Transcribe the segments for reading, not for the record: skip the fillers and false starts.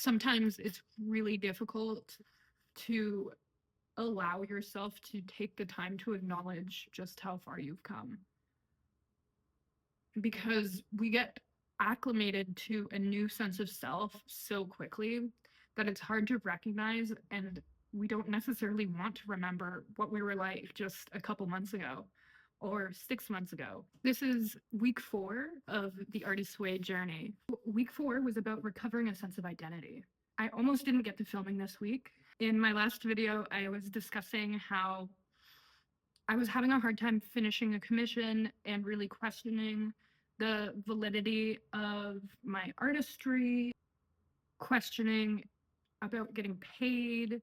sometimes it's really difficult to allow yourself to take the time to acknowledge just how far you've come. Because we get acclimated to a new sense of self so quickly that it's hard to recognize, and we don't necessarily want to remember what we were like just a couple months ago or 6 months ago. This is week 4 of the Artist's Way journey. Week 4 was about recovering a sense of identity. I almost didn't get to filming this week. In my last video, I was discussing how I was having a hard time finishing a commission and really questioning the validity of my artistry, questioning about getting paid.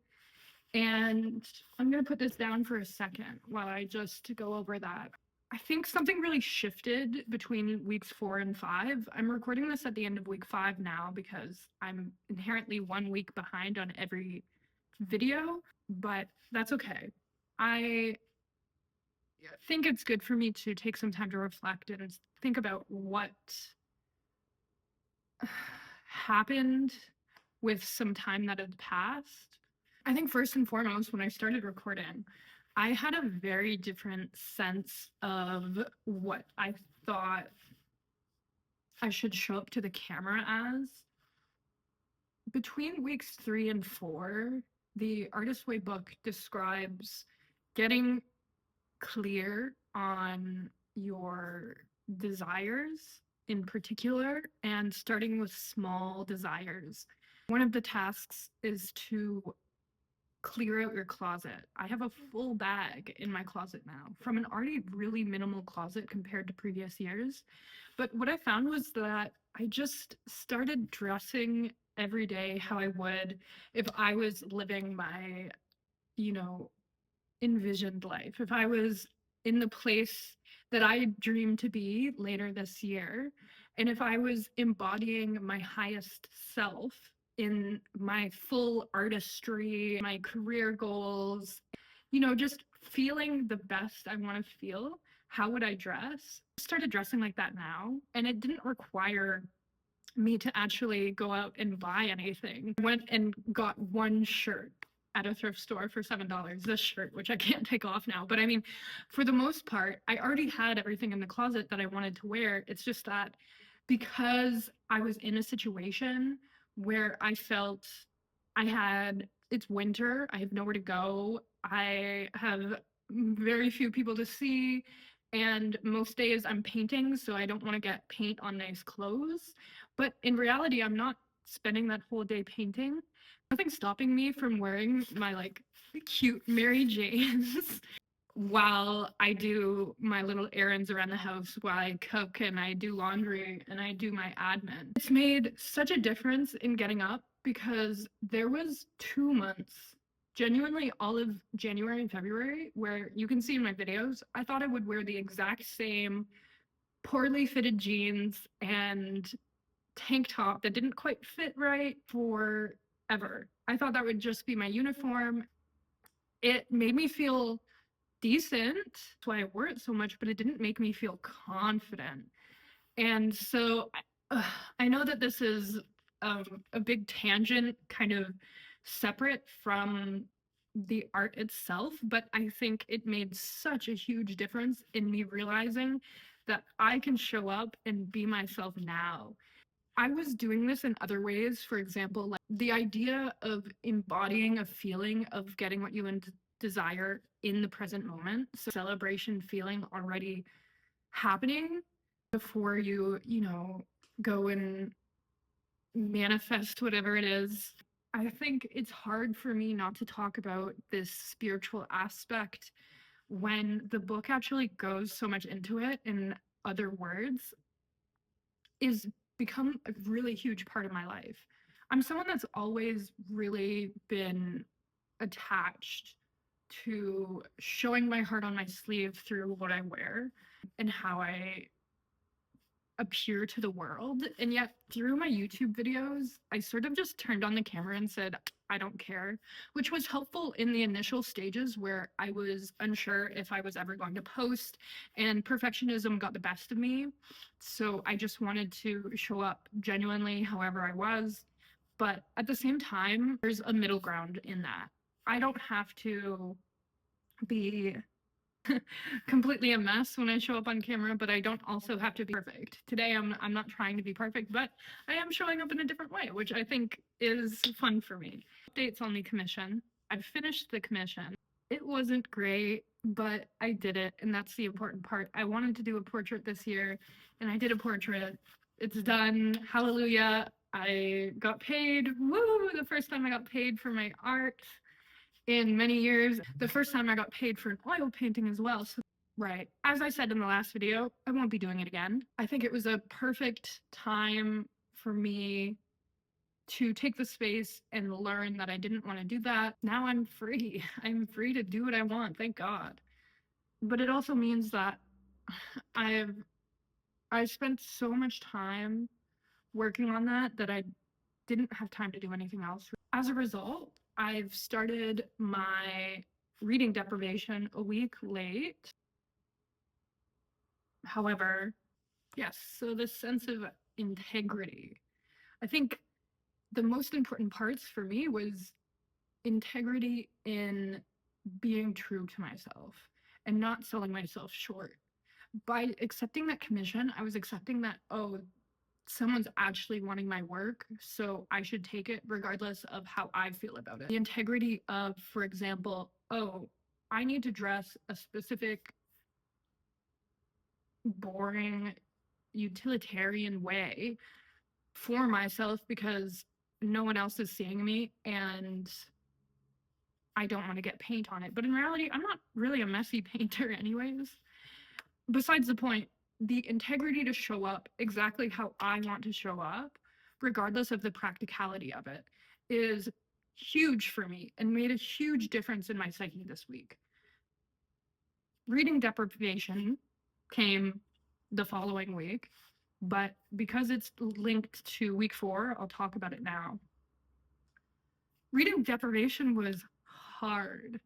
And I'm going to put this down for a second while I just go over that. I think something really shifted between weeks 4 and 5. I'm recording this at the end of week 5 now because I'm inherently 1 week behind on every video, but that's okay. I think it's good for me to take some time to reflect and think about what happened with some time that had passed. I think first and foremost, when I started recording, I had a very different sense of what I thought I should show up to the camera as. Between weeks 3 and 4, the Artist's Way book describes getting clear on your desires in particular and starting with small desires. One of the tasks is to clear out your closet. I have a full bag in my closet now from an already really minimal closet compared to previous years. But what I found was that I just started dressing every day how I would if I was living my, envisioned life. If I was in the place that I dreamed to be later this year, and if I was embodying my highest self in my full artistry, my career goals, just feeling the best I want to feel, how would I dress? I started dressing like that now, and it didn't require me to actually go out and buy anything. I went and got one shirt at a thrift store for $7, this shirt, which I can't take off now. But I mean, for the most part, I already had everything in the closet that I wanted to wear. It's just that because I was in a situation where I felt it's winter, I have nowhere to go, I have very few people to see, and most days I'm painting, so I don't want to get paint on nice clothes. But in reality, I'm not spending that whole day painting. Nothing's stopping me from wearing my cute Mary Janes while I do my little errands around the house, while I cook and I do laundry and I do my admin. It's made such a difference in getting up because there was 2 months, genuinely all of January and February, where you can see in my videos, I thought I would wear the exact same poorly fitted jeans and tank top that didn't quite fit right forever. I thought that would just be my uniform. It made me feel decent. That's why I wore it so much, but it didn't make me feel confident. And so I know that this is a big tangent, kind of separate from the art itself, but I think it made such a huge difference in me realizing that I can show up and be myself now. I was doing this in other ways. For example, like the idea of embodying a feeling of getting what you desire in the present moment. So celebration feeling already happening before you go and manifest whatever it is. I think it's hard for me not to talk about this spiritual aspect when the book actually goes so much into it. In other words, is become a really huge part of my life. I'm someone that's always really been attached to showing my heart on my sleeve through what I wear and how I appear to the world. And yet through my YouTube videos, I sort of just turned on the camera and said, I don't care, which was helpful in the initial stages where I was unsure if I was ever going to post and perfectionism got the best of me. So I just wanted to show up genuinely however I was. But at the same time, there's a middle ground in that. I don't have to be completely a mess when I show up on camera, but I don't also have to be perfect. Today I'm not trying to be perfect, but I am showing up in a different way, which I think is fun for me. Updates on the commission. I finished the commission. It wasn't great, but I did it, and that's the important part. I wanted to do a portrait this year, and I did a portrait. It's done. Hallelujah. I got paid. Woo! The first time I got paid for my art in many years. The first time I got paid for an oil painting as well. So, right. As I said in the last video, I won't be doing it again. I think it was a perfect time for me to take the space and learn that I didn't want to do that. Now I'm free. I'm free to do what I want, thank God. But it also means that I've spent so much time working on that I didn't have time to do anything else. As a result, I've started my reading deprivation a week late. However, yes, so this sense of integrity. I think the most important parts for me was integrity in being true to myself and not selling myself short. By accepting that commission, I was accepting that, oh, someone's actually wanting my work, so I should take it regardless of how I feel about it. The integrity of, for example, oh, I need to dress a specific boring utilitarian way for myself because no one else is seeing me and I don't want to get paint on it. But in reality, I'm not really a messy painter anyways. Besides the point, the integrity to show up exactly how I want to show up, regardless of the practicality of it, is huge for me and made a huge difference in my psyche this week. Reading deprivation came the following week, but because it's linked to week 4, I'll talk about it now. Reading deprivation was hard.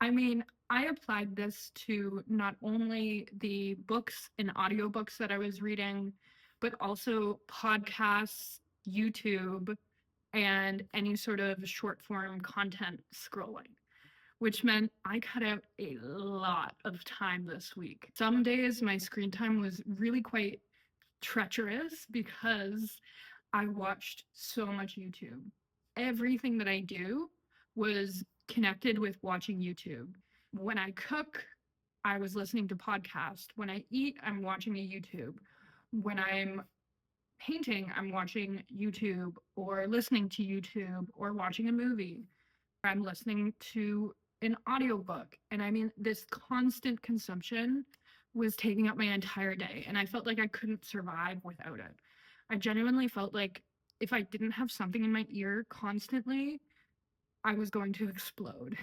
I mean, I applied this to not only the books and audiobooks that I was reading, but also podcasts, YouTube, and any sort of short form content scrolling, which meant I cut out a lot of time this week. Some days my screen time was really quite treacherous because I watched so much YouTube. Everything that I do was connected with watching YouTube. When I cook, I was listening to podcasts. When I eat, I'm watching a YouTube. When I'm painting, I'm watching YouTube or listening to YouTube or watching a movie. I'm listening to an audiobook. And I mean, this constant consumption was taking up my entire day. And I felt like I couldn't survive without it. I genuinely felt like if I didn't have something in my ear constantly, I was going to explode.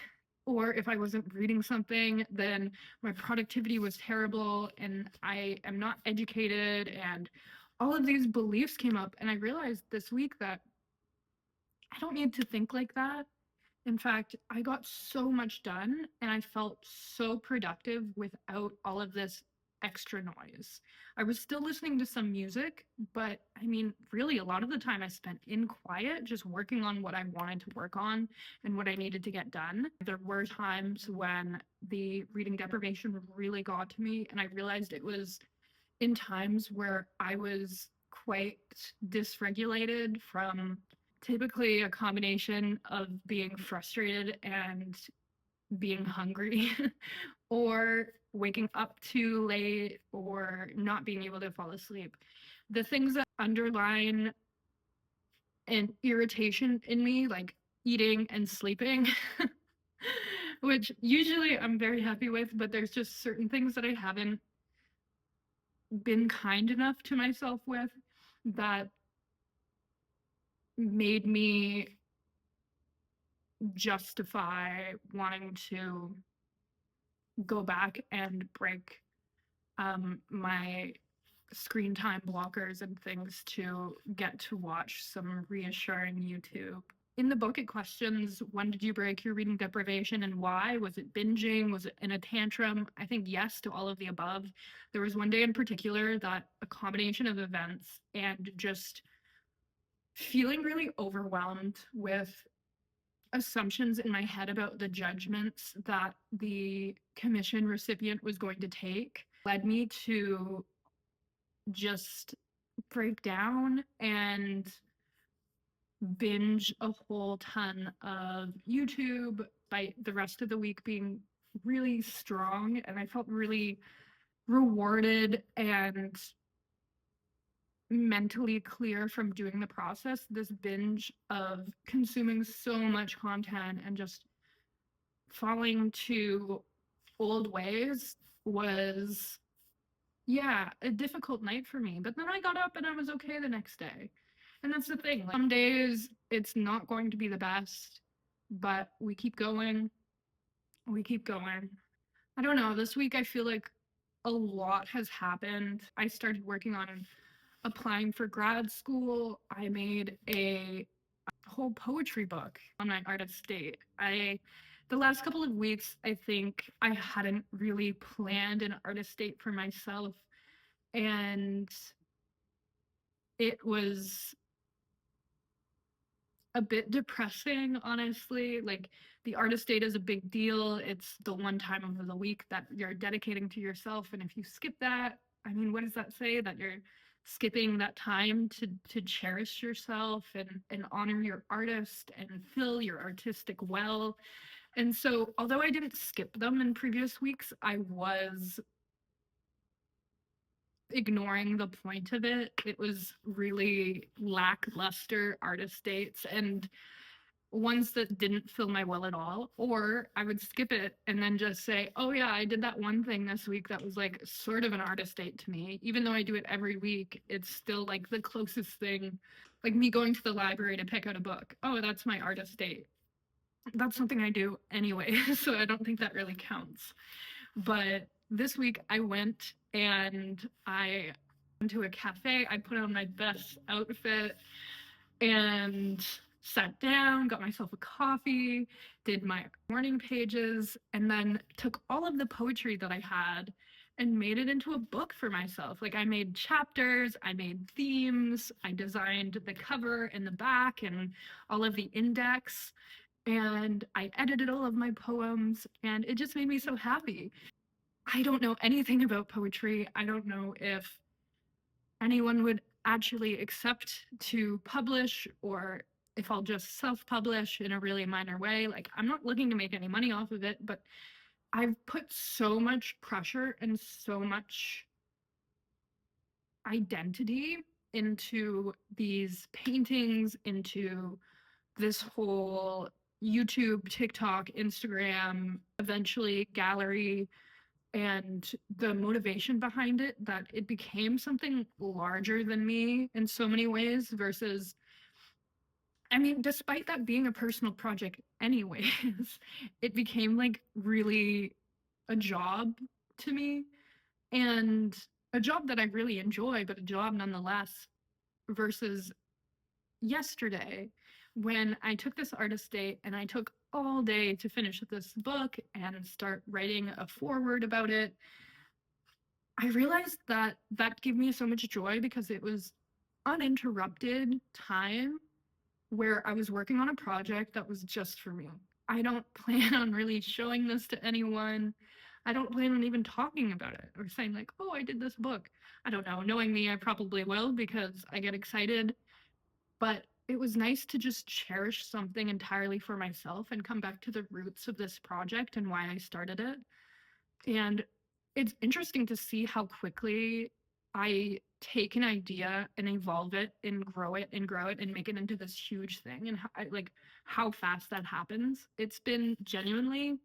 Or if I wasn't reading something, then my productivity was terrible and I am not educated. And all of these beliefs came up. And I realized this week that I don't need to think like that. In fact, I got so much done and I felt so productive without all of this extra noise. I was still listening to some music, but I mean, really, a lot of the time I spent in quiet, just working on what I wanted to work on and what I needed to get done. There were times when the reading deprivation really got to me, and I realized it was in times where I was quite dysregulated from typically a combination of being frustrated and being hungry or waking up too late or not being able to fall asleep. The things that underline an irritation in me, like eating and sleeping, which usually I'm very happy with, but there's just certain things that I haven't been kind enough to myself with that made me justify wanting to go back and break my screen time blockers and things to get to watch some reassuring YouTube. In the book, it questions, when did you break your reading deprivation and why? Was it binging? Was it in a tantrum? I think yes to all of the above. There was one day in particular that a combination of events and just feeling really overwhelmed with assumptions in my head about the judgments that the commission recipient was going to take led me to just break down and binge a whole ton of YouTube, by the rest of the week being really strong. And I felt really rewarded and mentally clear from doing the process. This binge of consuming so much content and just falling to old ways was, yeah, a difficult night for me. But then I got up and I was okay the next day. And that's the thing. Like, some days it's not going to be the best, but we keep going. We keep going. I don't know. This week I feel like a lot has happened. I started working on applying for grad school. I made a whole poetry book on my artist date. The last couple of weeks, I think I hadn't really planned an artist date for myself. And it was a bit depressing, honestly. Like, the artist date is a big deal. It's the one time of the week that you're dedicating to yourself. And if you skip that, I mean, what does that say? That you're skipping that time to cherish yourself and honor your artist and fill your artistic well. And so, although I didn't skip them in previous weeks, I was ignoring the point of it. It was really lackluster artist dates and ones that didn't fill my well at all. Or I would skip it and then just say, oh yeah, I did that one thing this week that was like sort of an artist date to me. Even though I do it every week, it's still like the closest thing, like me going to the library to pick out a book. Oh, that's my artist date. That's something I do anyway, so I don't think that really counts. But this week I went and I went to a cafe. I put on my best outfit and sat down, got myself a coffee, did my morning pages, and then took all of the poetry that I had and made it into a book for myself. Like, I made chapters, I made themes, I designed the cover and the back and all of the index, and I edited all of my poems, and it just made me so happy. I don't know anything about poetry. I don't know if anyone would actually accept to publish, or if I'll just self-publish in a really minor way. Like, I'm not looking to make any money off of it, but I've put so much pressure and so much identity into these paintings, into this whole YouTube, TikTok, Instagram, eventually gallery, and the motivation behind it, that it became something larger than me in so many ways. Versus, I mean, despite that being a personal project anyways, it became like really a job to me, and a job that I really enjoy, but a job nonetheless. Versus yesterday, when I took this artist date and I took all day to finish this book and start writing a foreword about it, I realized that that gave me so much joy because it was uninterrupted time where I was working on a project that was just for me. I don't plan on really showing this to anyone. I don't plan on even talking about it or saying, like, oh, I did this book. I don't know. Knowing me, I probably will because I get excited. But it was nice to just cherish something entirely for myself and come back to the roots of this project and why I started it. And it's interesting to see how quickly I take an idea and evolve it and grow it and grow it and make it into this huge thing, and how fast that happens. It's been genuinely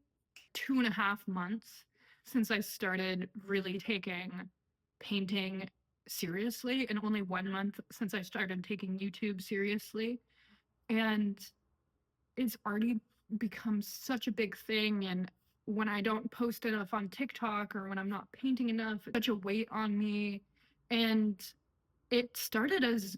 2.5 months since I started really taking painting seriously, and only 1 month since I started taking YouTube seriously. And it's already become such a big thing. And when I don't post enough on TikTok, or when I'm not painting enough, it's such a weight on me. And it started as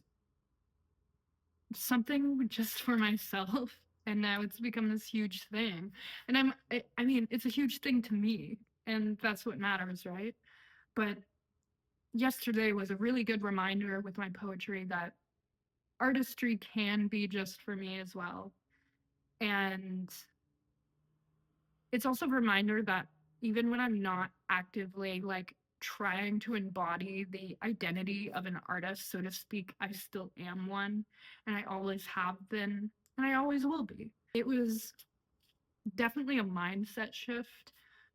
something just for myself. And now it's become this huge thing. And I mean, it's a huge thing to me. And that's what matters, right? But yesterday was a really good reminder with my poetry that artistry can be just for me as well. And it's also a reminder that even when I'm not actively like trying to embody the identity of an artist, so to speak, I still am one. And I always have been, and I always will be. It was definitely a mindset shift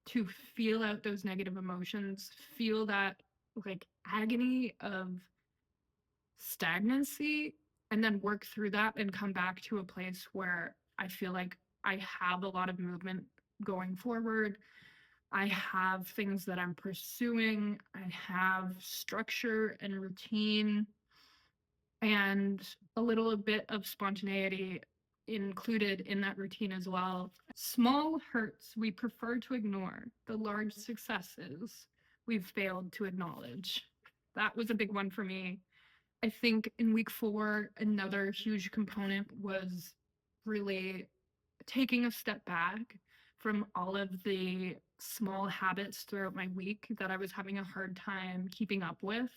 to feel out those negative emotions, feel that like agony of stagnancy, and then work through that and come back to a place where I feel like I have a lot of movement going forward. I have things that I'm pursuing. I have structure and routine and a little bit of spontaneity included in that routine as well. Small hurts we prefer to ignore, the large successes we've failed to acknowledge. That was a big one for me. I think in week 4, another huge component was really taking a step back from all of the small habits throughout my week that I was having a hard time keeping up with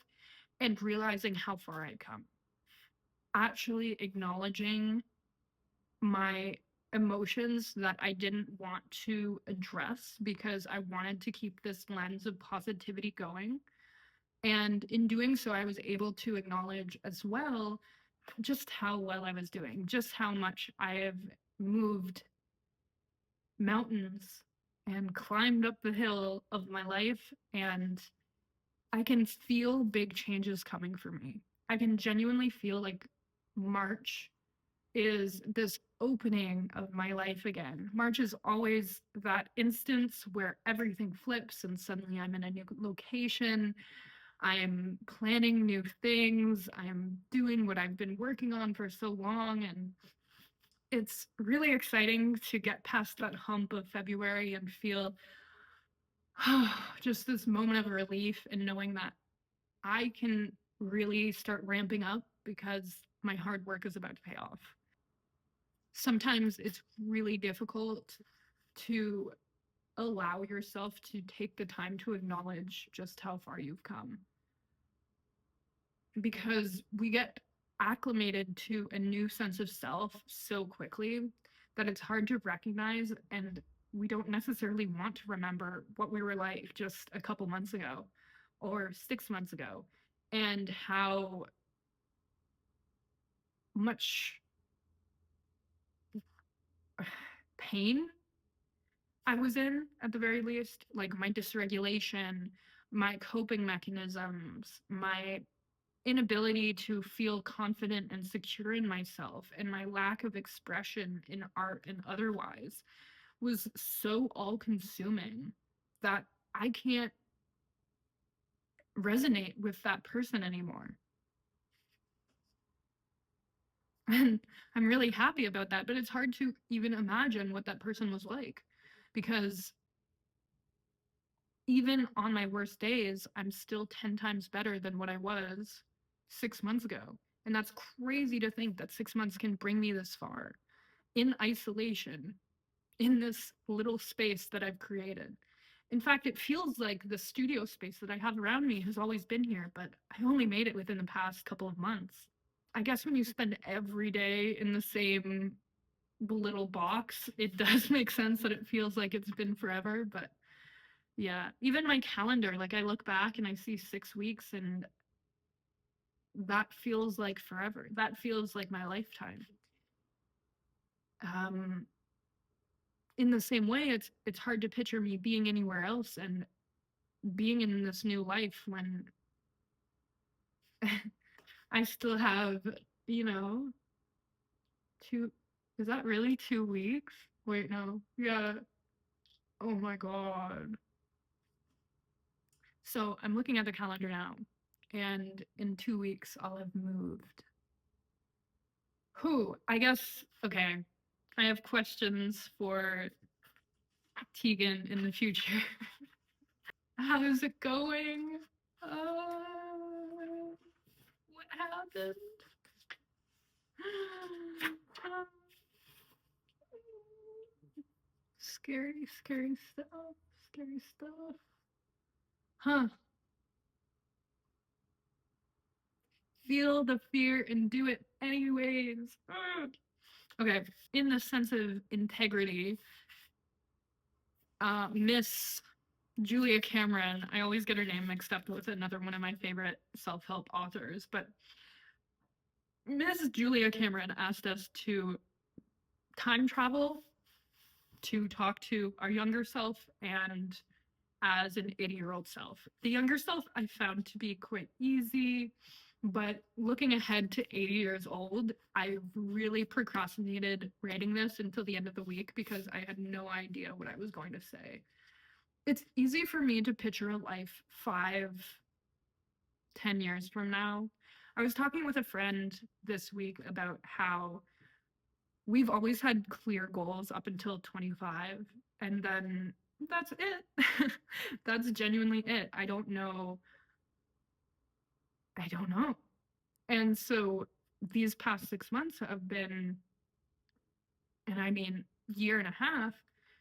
and realizing how far I'd come. Actually acknowledging my emotions that I didn't want to address because I wanted to keep this lens of positivity going. And in doing so, I was able to acknowledge as well just how well I was doing, just how much I have moved mountains and climbed up the hill of my life. And I can feel big changes coming for me. I can genuinely feel like March is this opening of my life again. March is always that instance where everything flips and suddenly I'm in a new location. I'm planning new things. I'm doing what I've been working on for so long. And it's really exciting to get past that hump of February and feel just this moment of relief and knowing that I can really start ramping up because my hard work is about to pay off. Sometimes it's really difficult to allow yourself to take the time to acknowledge just how far you've come because we get acclimated to a new sense of self so quickly that it's hard to recognize, and we don't necessarily want to remember what we were like just a couple months ago or 6 months ago and how much pain I was in, at the very least, like my dysregulation, my coping mechanisms, my inability to feel confident and secure in myself, and my lack of expression in art and otherwise was so all consuming that I can't resonate with that person anymore. And I'm really happy about that, but it's hard to even imagine what that person was like because even on my worst days, I'm still 10 times better than what I was 6 months ago. And that's crazy to think that 6 months can bring me this far in isolation, in this little space that I've created. In fact, it feels like the studio space that I have around me has always been here, but I only made it within the past couple of months. I guess when you spend every day in the same little box, it does make sense that it feels like it's been forever, but yeah, even my calendar, like I look back and I see 6 weeks and that feels like forever. That feels like my lifetime. Um, in the same way, it's hard to picture me being anywhere else and being in this new life when I still have, you know, two, is that really 2 weeks? Wait, no. Yeah. Oh my God. So I'm looking at the calendar now, and in 2 weeks I'll have moved. Who? I guess, okay. I have questions for Tegan in the future. How's it going? What happened? Scary, scary stuff. Scary stuff. Huh. feel the fear and do it anyways. Ugh. Okay, in the sense of integrity, Miss Julia Cameron, I always get her name mixed up with another one of my favorite self-help authors, but Miss Julia Cameron asked us to time travel to talk to our younger self and as an 80-year-old self. The younger self I found to be quite easy, but looking ahead to 80 years old, I really procrastinated writing this until the end of the week because I had no idea what I was going to say. It's easy for me to picture a life 5, 10 years from now. I was talking with a friend this week about how we've always had clear goals up until 25, and then that's it. That's genuinely it. I don't know. I don't know. And so these past 6 months have been, and I mean, year and a half,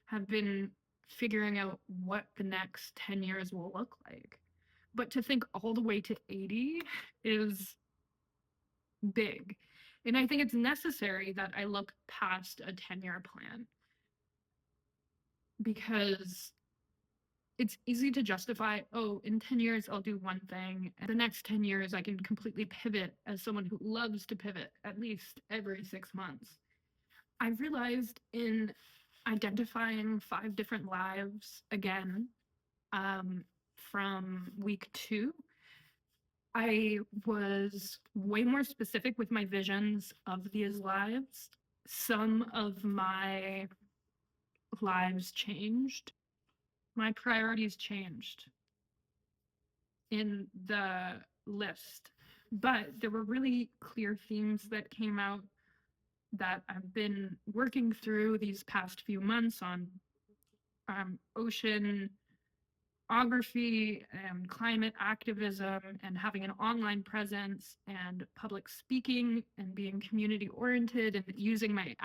have been figuring out what the next 10 years will look like. But to think all the way to 80 is big. And I think it's necessary that I look past a 10-year plan because it's easy to justify, oh, in 10 years, I'll do one thing. And the next 10 years, I can completely pivot as someone who loves to pivot at least every 6 months. I realized in identifying 5 different lives again from week 2, I was way more specific with my visions of these lives. Some of my lives changed. My priorities changed in the list, but there were really clear themes that came out that I've been working through these past few months on oceanography and climate activism and having an online presence and public speaking and being community oriented and using my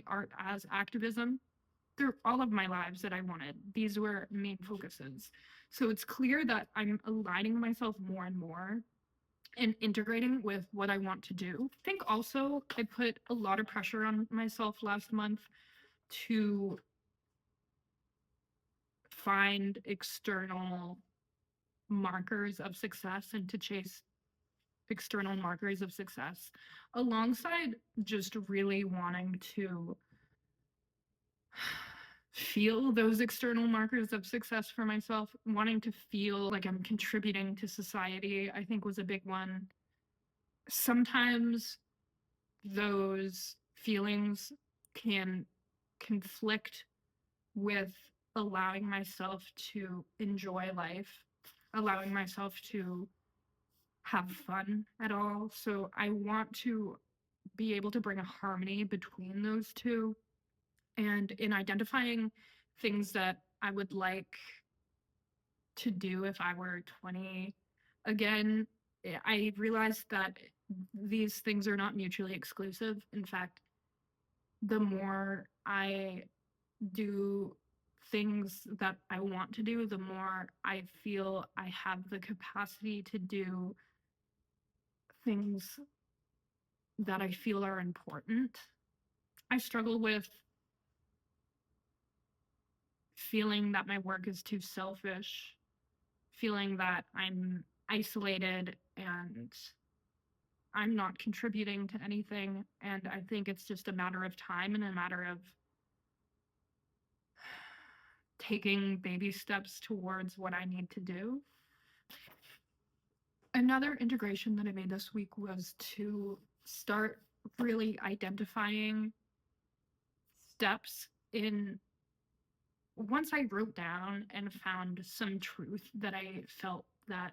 art as activism through all of my lives that I wanted. These were main focuses. So it's clear that I'm aligning myself more and more and integrating with what I want to do. I think also I put a lot of pressure on myself last month to find external markers of success and to chase external markers of success alongside just really wanting to feel those external markers of success for myself. Wanting to feel like I'm contributing to society, I think, was a big one. Sometimes those feelings can conflict with allowing myself to enjoy life, allowing myself to have fun at all. So I want to be able to bring a harmony between those two. And in identifying things that I would like to do if I were 20 again, I realized that these things are not mutually exclusive. In fact, the more I do things that I want to do, the more I feel I have the capacity to do things that I feel are important. I struggle with feeling that my work is too selfish, feeling that I'm isolated and I'm not contributing to anything. And I think it's just a matter of time and a matter of taking baby steps towards what I need to do. Another integration that I made this week was to start really identifying steps in once I wrote down and found some truth that I felt that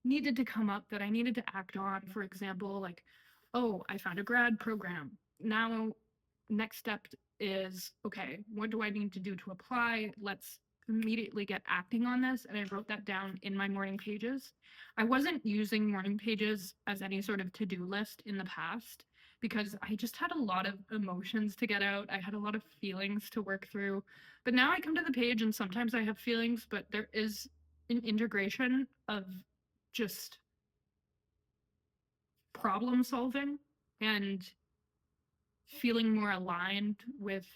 needed to come up, that I needed to act on. For example, like, oh, I found a grad program. Now, next step is, okay, what do I need to do to apply? Let's immediately get acting on this. And I wrote that down in my morning pages. I wasn't using morning pages as any sort of to-do list in the past because I just had a lot of emotions to get out. I had a lot of feelings to work through. But now I come to the page and sometimes I have feelings, but there is an integration of just problem solving and feeling more aligned with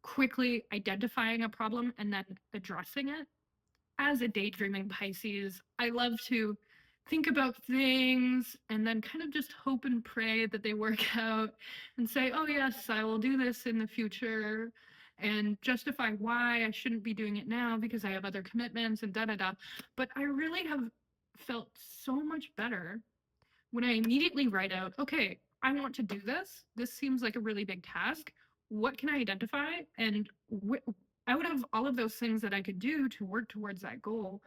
quickly identifying a problem and then addressing it. As a daydreaming Pisces, I love to think about things and then kind of just hope and pray that they work out and say, oh, yes, I will do this in the future and justify why I shouldn't be doing it now because I have other commitments and da da da. But I really have felt so much better when I immediately write out, okay, I want to do this. This seems like a really big task. What can I identify? And out of all of those things that I could do to work towards that goal,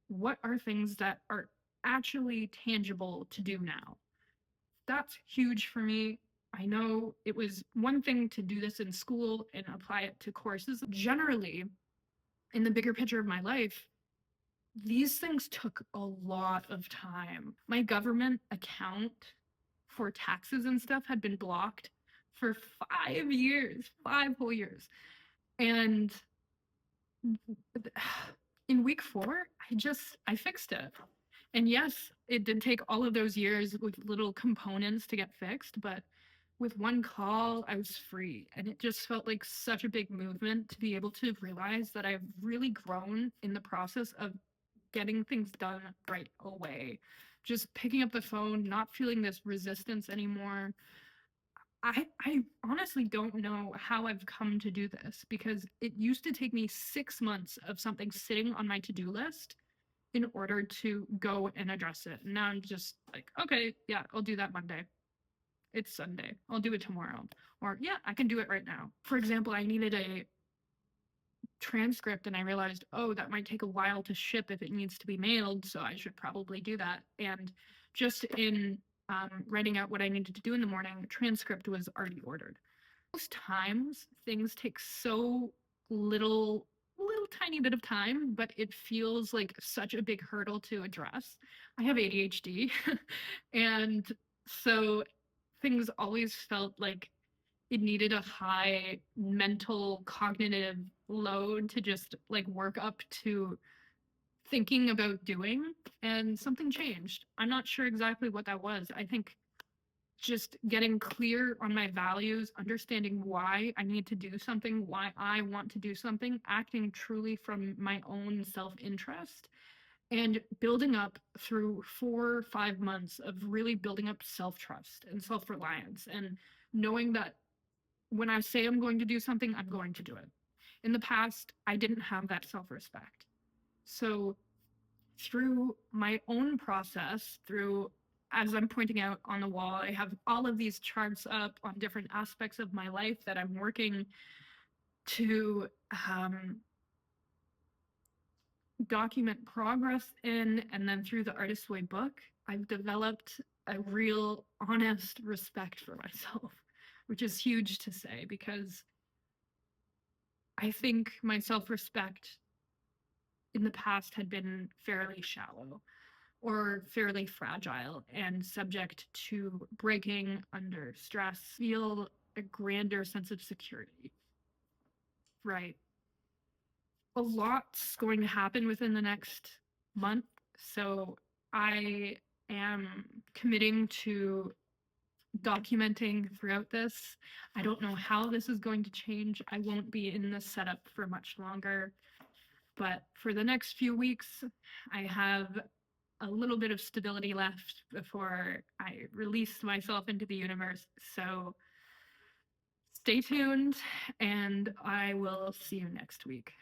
what are things that are actually tangible to do now? That's huge for me. I know it was one thing to do this in school and apply it to courses. Generally, in the bigger picture of my life, these things took a lot of time. My government account for taxes and stuff had been blocked for 5 years, 5 whole years. And in week 4, I fixed it. And yes, it did take all of those years with little components to get fixed, but with one call, I was free. And it just felt like such a big movement to be able to realize that I've really grown in the process of getting things done right away. Just picking up the phone, not feeling this resistance anymore. I honestly don't know how I've come to do this because it used to take me 6 months of something sitting on my to-do list in order to go and address it. Now I'm just like, okay, yeah, I'll do that Monday. It's Sunday. I'll do it tomorrow. Or yeah, I can do it right now. For example, I needed a transcript and I realized, oh, that might take a while to ship if it needs to be mailed, so I should probably do that. And just in writing out what I needed to do in the morning, transcript was already ordered. Most times things take so little tiny bit of time, but it feels like such a big hurdle to address. I have ADHD and so things always felt like it needed a high mental cognitive load to just like work up to thinking about doing, and something changed. I'm not sure exactly what that was. I think just getting clear on my values, understanding why I need to do something, why I want to do something, acting truly from my own self-interest, and building up through 4 or 5 months of really building up self-trust and self-reliance and knowing that when I say I'm going to do something, I'm going to do it. In the past, I didn't have that self-respect. So through my own process, through as I'm pointing out on the wall, I have all of these charts up on different aspects of my life that I'm working to document progress in. And then through the Artist's Way book, I've developed a real honest respect for myself, which is huge to say because I think my self-respect in the past had been fairly shallow or fairly fragile and subject to breaking under stress, feel a grander sense of security. Right. A lot's going to happen within the next month. So I am committing to documenting throughout this. I don't know how this is going to change. I won't be in this setup for much longer. But for the next few weeks, I have a little bit of stability left before I release myself into the universe. So stay tuned, and I will see you next week.